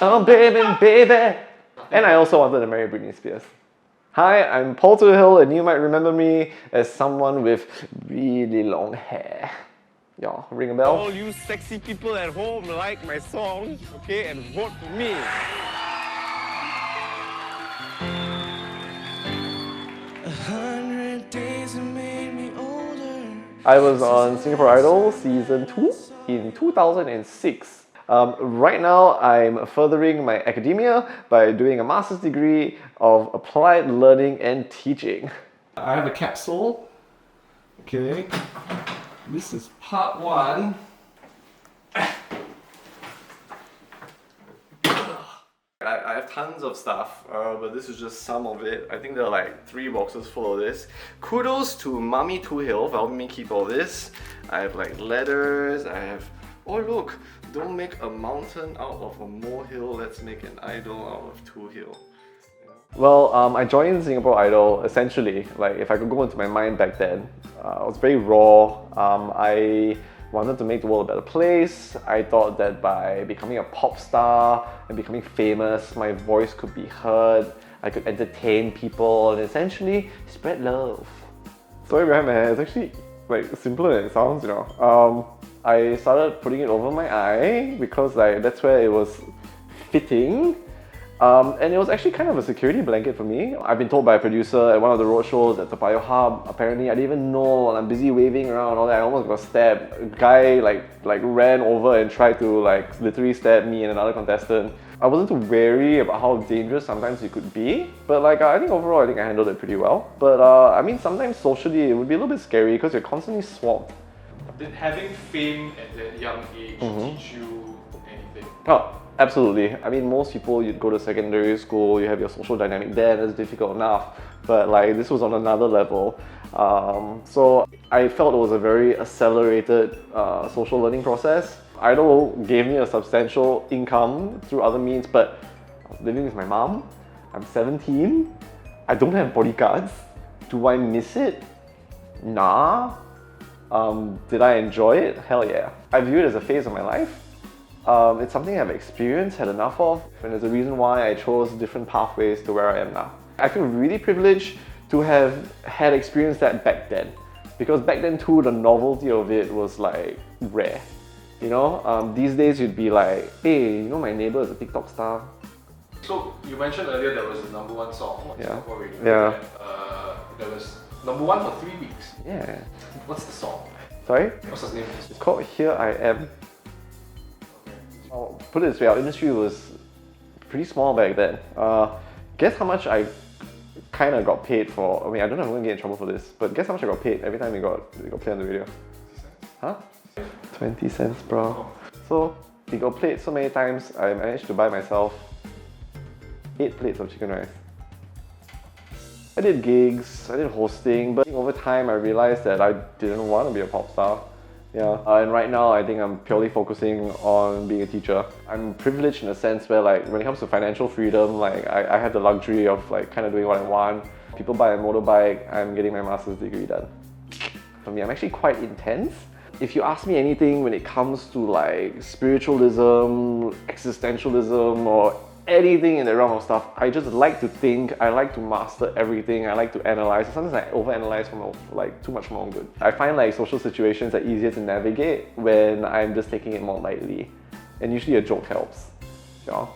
Oh, baby, baby. And I also wanted to marry Britney Spears. Hi, I'm Paul Twohill, and you might remember me as someone with really long hair. Y'all, ring a bell? All you sexy people at home like my song, okay, and vote for me. I was on Singapore Idol Season 2 in 2006. Right now, I'm furthering my academia by doing a master's degree of applied learning and teaching. I have a capsule. Okay, this is part 1. I have tons of stuff, but this is just some of it. I think there are like 3 boxes full of this. Kudos to Mummy Twohill for helping me keep all this. I have like letters, I have... Oh look, don't make a mountain out of a molehill, let's make an idol out of Twohill. Well, I joined Singapore Idol essentially, like if I could go into my mind back then, I was very raw. I wanted to make the world a better place. I thought that by becoming a pop star and becoming famous, my voice could be heard, I could entertain people and essentially spread love. Story behind my hair is actually like simpler than it sounds, you know. I started putting it over my eye because like that's where it was fitting. And it was actually kind of a security blanket for me. I've been told by a producer at one of the road shows at Toa Payoh Hub, apparently I didn't even know, and I'm busy waving around and all that, I almost got stabbed. A guy like ran over and tried to like literally stab me and another contestant. I wasn't too wary about how dangerous sometimes it could be, but like I think overall I handled it pretty well. But I mean sometimes socially it would be a little bit scary because you're constantly swamped. Did having fame at that young age teach you anything? Oh, absolutely. I mean, most people, you'd go to secondary school, you have your social dynamic there, and it's difficult enough. But like, this was on another level. So I felt it was a very accelerated social learning process. Idol gave me a substantial income through other means, but I was living with my mom. I'm 17. I don't have bodyguards. Do I miss it? Nah. Did I enjoy it? Hell yeah. I view it as a phase of my life. It's something I've experienced, had enough of, and there's a reason why I chose different pathways to where I am now. I feel really privileged to have had experienced that back then, because back then too, the novelty of it was like rare. You know, these days you'd be like, hey, you know my neighbor is a TikTok star. So you mentioned earlier there was a #1 song on Singapore Radio. Yeah. That was #1 for 3 weeks. Yeah. What's the song? Sorry? What's the name? It's called Here I Am. I'll put it this way, our industry was pretty small back then. Guess how much I kind of got paid for, I mean I don't know if I'm going to get in trouble for this, but guess how much I got paid every time we got played on the radio? Huh? 20 cents, bro. So, we got played so many times, I managed to buy myself 8 plates of chicken rice. I did gigs, I did hosting, but over time I realized that I didn't want to be a pop star. Yeah, and right now I think I'm purely focusing on being a teacher. I'm privileged in a sense where like when it comes to financial freedom, like I have the luxury of like kind of doing what I want. People buy a motorbike, I'm getting my master's degree done. For me, I'm actually quite intense. If you ask me anything when it comes to like spiritualism, existentialism, or anything in the realm of stuff, I just like to think, I like to master everything, I like to analyze. Sometimes I overanalyze for like too much for my own good. I find like social situations are easier to navigate when I'm just taking it more lightly. And usually a joke helps. Yeah.